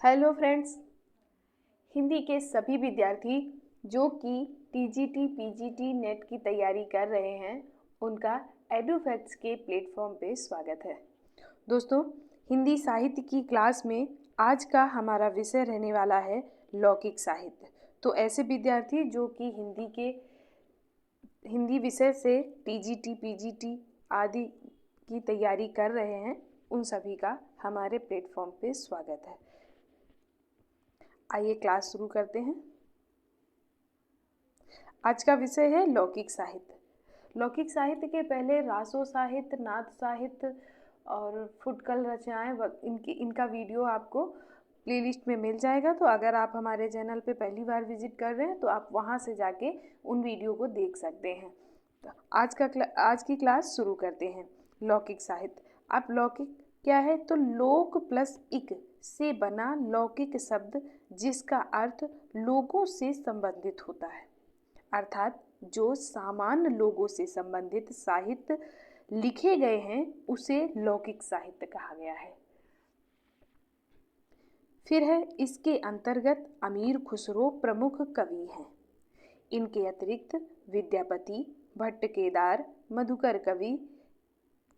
Hello friends, Hindi के सभी विद्यार्थी जो कि टीजीटी, पीजीटी, नेट की तैयारी कर रहे हैं, उनका एडुफैक्ट्स के प्लेटफॉर्म पे स्वागत है। दोस्तों, हिंदी साहित्य की क्लास में आज का हमारा विषय रहने वाला है लौकिक साहित्य। तो ऐसे विद्यार्थी जो कि हिंदी विषय से टीजीटी, पीजीटी आदि की तैयारी कर रहे हैं, उन सभी का हमारे प्लेटफॉर्म पे स्वागत है। आइए क्लास शुरू करते हैं। आज का विषय है लौकिक साहित्य। लौकिक साहित्य के पहले रासो साहित्य, नाथ साहित्य और फुटकल रचनाएं इनका वीडियो आपको प्लेलिस्ट में मिल जाएगा। तो अगर आप हमारे चैनल पे पहली बार विजिट कर रहे हैं तो आप वहां से जाके उन वीडियो को देख सकते हैं। तो आज की क्लास शुरू करते हैं। लौकिक साहित्य। आप लौकिक क्या है? तो लोक प्लस इक से बना लौकिक शब्द जिसका अर्थ लोगों से संबंधित होता है, अर्थात जो सामान्य लोगों से संबंधित साहित्य लिखे गए हैं उसे लौकिक साहित्य कहा गया है। फिर है इसके अंतर्गत अमीर खुसरो प्रमुख कवि हैं। इनके अतिरिक्त विद्यापति, भट्टकेदार, मधुकर कवि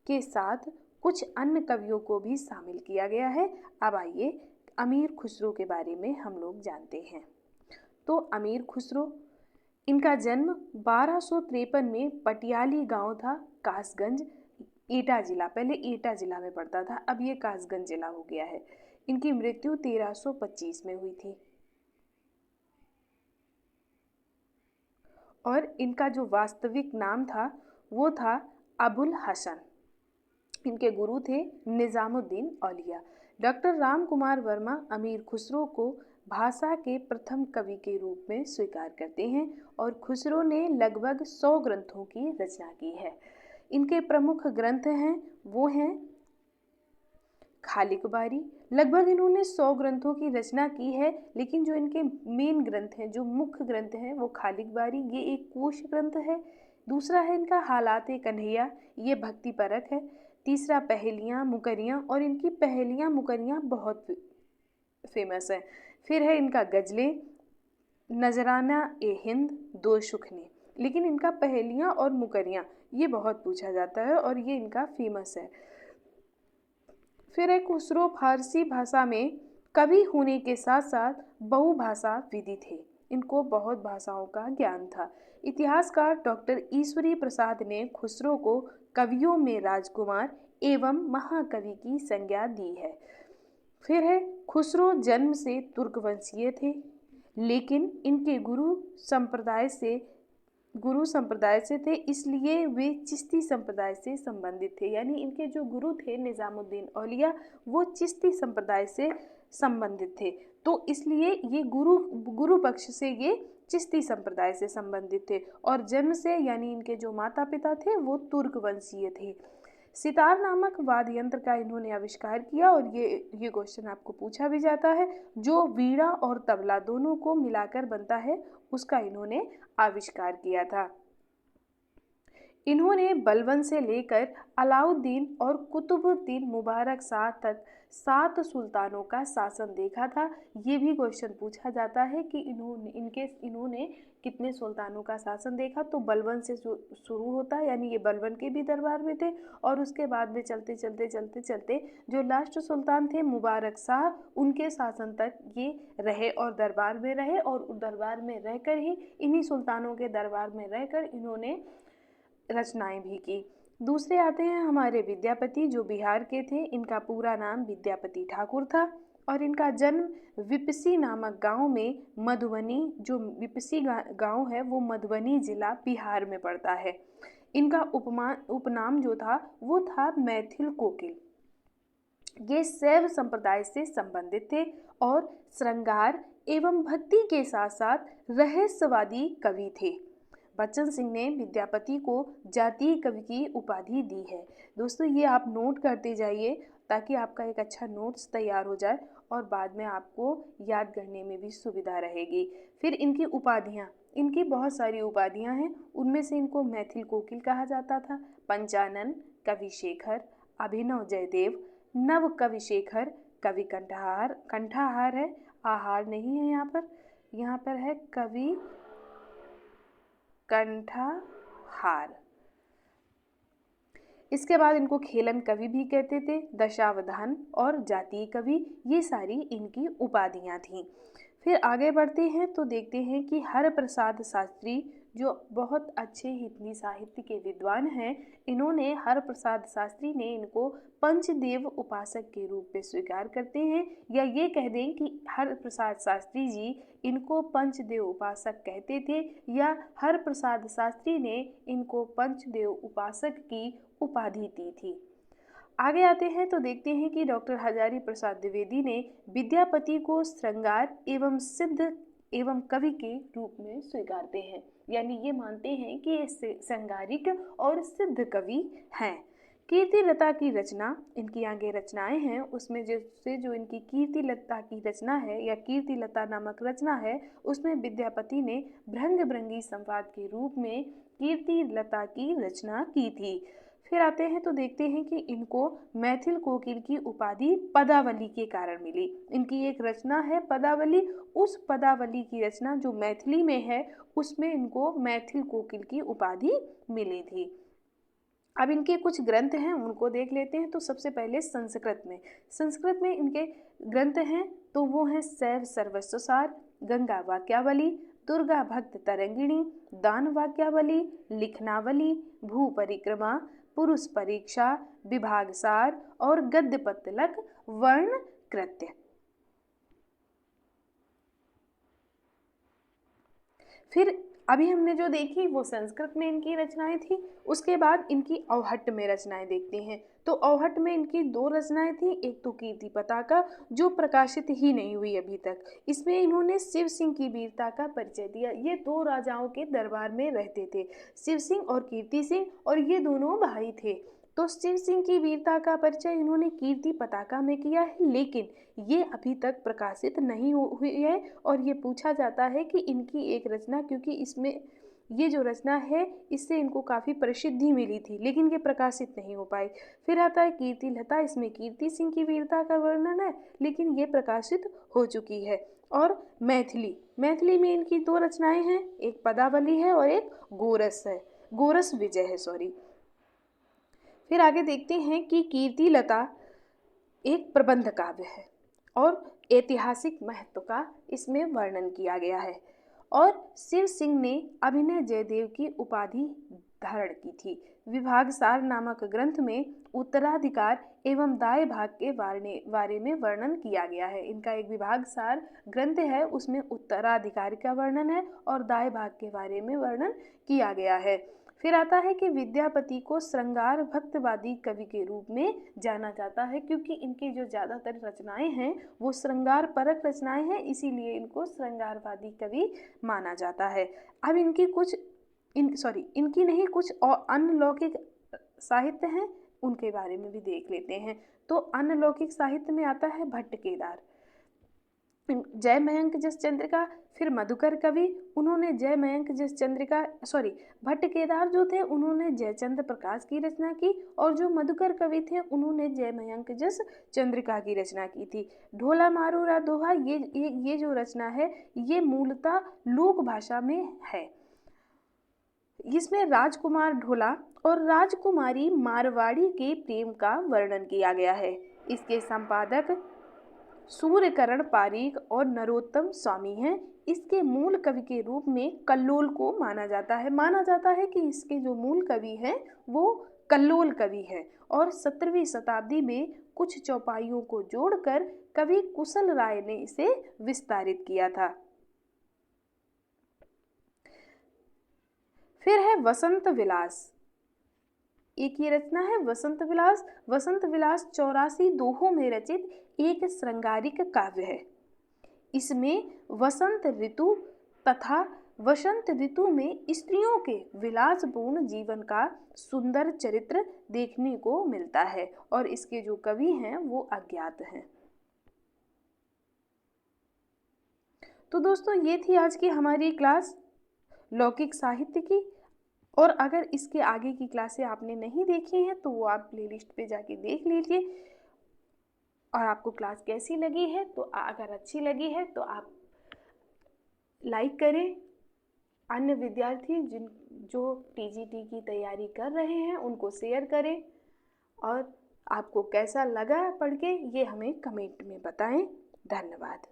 के साथ कुछ अन्य कवियों को भी शामिल किया गया है। अब आइए अमीर खुसरो के बारे में हम लोग जानते हैं। तो अमीर खुसरो, इनका जन्म 1253 में पटियाली गांव था, कासगंज, एटा जिला। पहले एटा जिला में पड़ता था, अब ये कासगंज जिला हो गया है। इनकी मृत्यु 1325 में हुई थी। और इनका जो वास्तविक नाम था वो था अबुल हसन। इनके गुरु थे निजामुद्दीन औलिया। डॉक्टर राम कुमार वर्मा अमीर खुसरो को भाषा के प्रथम कवि के रूप में स्वीकार करते हैं और खुसरो ने लगभग 100 ग्रंथों की रचना की है। इनके प्रमुख ग्रंथ हैं वो हैं खालिक बारी। लगभग इन्होंने 100 ग्रंथों की रचना की है, लेकिन जो इनके मेन ग्रंथ हैं, जो मुख्य ग्रंथ हैं, वो खालिक बारी, ये एक कोश ग्रंथ है। दूसरा है इनका हालाते कन्हैया, ये भक्ति परक है। तीसरा पहेलियाँ मुकरियाँ, और इनकी पहेलियाँ मुकरियाँ बहुत फेमस है। फिर है इनका गजलें, नजराना ए हिंद, दो सुखने। लेकिन इनका पहेलियाँ और मुकरियाँ ये बहुत पूछा जाता है और ये इनका फेमस है। फिर है खुसरो फारसी भाषा में कवि होने के साथ साथ बहुभाषा विदि थे। इनको बहुत भाषाओं का ज्ञान था। इतिहासकार डॉक्टर ईश्वरी प्रसाद ने खुसरो को कवियों में राजकुमार एवं महाकवि की संज्ञा दी है। फिर है खुसरो जन्म से तुर्क वंशीय थे, लेकिन इनके गुरु संप्रदाय से थे, इसलिए वे चिश्ती संप्रदाय से संबंधित थे। यानी इनके जो गुरु थे निजामुद्दीन औलिया, वो चिश्ती संप्रदाय से संबंधित थे। तो इसलिए ये गुरु पक्ष से ये चिश्ती संप्रदाय से संबंधित थे। और जन्म से यानी इनके जो माता पिता थे वो तुर्क वंशीय थे। सितार नामक वाद्य यंत्र का इन्होंने आविष्कार किया, और ये क्वेश्चन आपको पूछा भी जाता है, जो वीणा और तबला दोनों को मिलाकर बनता है, उसका इन्होंने आविष्कार किया था। इन्होंने बलबन से लेकर अलाउद्दीन और कुतुबुद्दीन मुबारक शाह तक 7 सुल्तानों का शासन देखा था। ये भी क्वेश्चन पूछा जाता है कि इन्होंने कितने सुल्तानों का शासन देखा। तो बलबन से शुरू होता है, यानी ये बलबन के भी दरबार में थे, और उसके बाद में चलते चलते जो लास्ट सुल्तान थे मुबारक शाह, उनके शासन तक ये रहे और दरबार में रहे। और दरबार में रहकर ही, इन्हीं सुल्तानों के दरबार में रहकर इन्होंने रचनाएं भी की। दूसरे आते हैं हमारे विद्यापति, जो बिहार के थे। इनका पूरा नाम विद्यापति ठाकुर था और इनका जन्म विपसी नामक गांव में, मधुबनी, जो विपसी गांव है वो मधुबनी जिला बिहार में पड़ता है। इनका उपनाम जो था वो था मैथिल कोकिल। ये शैव संप्रदाय से संबंधित थे और श्रृंगार एवं भक्ति के साथ साथ रहस्यवादी कवि थे। बच्चन सिंह ने विद्यापति को जातीय कवि की उपाधि दी है। दोस्तों, ये आप नोट करते जाइए ताकि आपका एक अच्छा नोट्स तैयार हो जाए और बाद में आपको याद करने में भी सुविधा रहेगी। फिर इनकी उपाधियाँ, इनकी बहुत सारी उपाधियाँ हैं। उनमें से इनको मैथिल कोकिल कहा जाता था, पंचानन, कवि शेखर, अभिनव जयदेव, नव कवि शेखर, कवि कंठहार, कंठाहार है, आहार नहीं है यहाँ पर है कवि कंठाहार। इसके बाद इनको खेलन कवि भी कहते थे, दशावधान और जातीय कवि, ये सारी इनकी उपाधियां थीं। फिर आगे बढ़ते हैं तो देखते हैं कि हरप्रसाद शास्त्री जो बहुत अच्छे हिंदी साहित्य के विद्वान हैं, इन्होंने हरप्रसाद शास्त्री ने इनको पंचदेव उपासक के रूप में स्वीकार करते हैं, या ये कह दें कि हरप्रसाद शास्त्री जी इनको पंचदेव उपासक कहते थे, या हरप्रसाद शास्त्री ने इनको पंचदेव उपासक की उपाधि दी थी। आगे आते हैं तो देखते हैं कि डॉक्टर हजारी प्रसाद द्विवेदी ने विद्यापति को श्रृंगार एवं सिद्ध एवं कवि के रूप में स्वीकारते हैं, यानी ये मानते हैं कि ये श्रृंगारिक और सिद्ध कवि हैं। कीर्तिलता की रचना, इनकी आगे रचनाएं हैं, उसमें जो इनकी कीर्तिलता की रचना है या कीर्तिलता नामक रचना है, उसमें विद्यापति ने भृंग भृंगी संवाद के रूप में कीर्तिलता की रचना की थी। फिर आते हैं तो देखते हैं कि इनको मैथिल कोकिल की उपाधि पदावली के कारण मिली। इनकी एक रचना है पदावली, उस पदावली की रचना जो मैथिली में है उसमें इनको मैथिल कोकिल की उपाधि मिली थी। अब इनके कुछ ग्रंथ हैं, उनको देख लेते हैं। तो सबसे पहले संस्कृत में इनके ग्रंथ हैं तो वो हैं शैव सर्वस्व सार, गंगा वाक्यावली, दुर्गा भक्त तरंगिणी, दान वाक्यावली, लिखनावली, भू परिक्रमा, पुरुष परीक्षा, विभाग सार और गद्य पत्तलक वर्ण कृत्य। फिर अभी हमने जो देखी वो संस्कृत में इनकी रचनाएं थी। उसके बाद इनकी अवहट्ट में रचनाएं देखते हैं। तो अवहट्ट में इनकी 2 रचनाएं थी। एक तो कीर्ति पताका जो प्रकाशित ही नहीं हुई अभी तक। इसमें इन्होंने शिव सिंह की वीरता का परिचय दिया। ये 2 राजाओं के दरबार में रहते थे, शिव सिंह और कीर्ति सिंह, और ये दोनों भाई थे। तो शिव सिंह की वीरता का परिचय इन्होंने कीर्ति पताका में किया है, लेकिन ये अभी तक प्रकाशित नहीं हुई है। और ये पूछा जाता है कि इनकी एक रचना, क्योंकि इसमें ये जो रचना है इससे इनको काफ़ी प्रसिद्धि मिली थी, लेकिन ये प्रकाशित नहीं हो पाई। फिर आता है कीर्तिलता, इसमें कीर्ति सिंह की वीरता का वर्णन है, लेकिन ये प्रकाशित हो चुकी है। और मैथिली में इनकी 2 रचनाएं हैं, एक पदावली है और एक गोरस विजय है, सॉरी। फिर आगे देखते हैं कि कीर्तिलता एक प्रबंध काव्य है और ऐतिहासिक महत्व का इसमें वर्णन किया गया है। और शिव सिंह ने अभिनय जयदेव की उपाधि धारण की थी। विभाग सार नामक ग्रंथ में उत्तराधिकार एवं दाय भाग के बारे में वर्णन किया गया है। इनका एक विभाग सार ग्रंथ है, उसमें उत्तराधिकार का वर्णन है और दाय भाग के बारे में वर्णन किया गया है। फिर आता है कि विद्यापति को श्रृंगार भक्तवादी कवि के रूप में जाना जाता है, क्योंकि इनकी जो ज़्यादातर रचनाएं हैं वो श्रृंगार परक रचनाएं हैं, इसीलिए इनको श्रृंगारवादी कवि माना जाता है। अब इनकी नहीं कुछ और अन्य लौकिक साहित्य हैं, उनके बारे में भी देख लेते हैं। तो अन्य लौकिक साहित्य में आता है भट्ट केदार, जय मयंक जस चंद्रिका। फिर मधुकर कवि, उन्होंने जय मयंक जस चंद्रिका, भट्ट केदार जो थे उन्होंने जयचंद्र प्रकाश की रचना की, और जो मधुकर कवि थे उन्होंने जय मयंक जस चंद्रिका की रचना की थी। ढोला मारूरा दोहा, ये जो रचना है ये मूलतः लोक भाषा में है। इसमें राजकुमार ढोला और राजकुमारी मारवाड़ी के प्रेम का वर्णन किया गया है। इसके संपादक सूर्यकरण पारीक और नरोत्तम स्वामी हैं। इसके मूल कवि के रूप में कल्लोल को माना जाता है कि इसके जो मूल कवि हैं वो कल्लोल कवि हैं, और 17वीं शताब्दी में कुछ चौपाइयों को जोड़कर कवि कुशल राय ने इसे विस्तारित किया था। फिर है वसंत विलास, एक ये रचना है वसंत विलास। वसंत विलास 84 दोहों में रचित एक श्रृंगारिक काव्य है। इसमें वसंत ऋतु तथा वसंत ऋतु में स्त्रियों के विलासपूर्ण जीवन का सुंदर चरित्र देखने को मिलता है, और इसके जो कवि हैं वो अज्ञात हैं। तो दोस्तों ये थी आज की हमारी क्लास लौकिक साहित्य की, और अगर इसके आगे की क्लासें आपने नहीं देखी हैं तो वो आप प्लेलिस्ट पे जाके देख लीजिए। और आपको क्लास कैसी लगी है, तो अगर अच्छी लगी है तो आप लाइक करें। अन्य विद्यार्थी जो टीजीटी की तैयारी कर रहे हैं उनको शेयर करें। और आपको कैसा लगा पढ़ के ये हमें कमेंट में बताएं। धन्यवाद।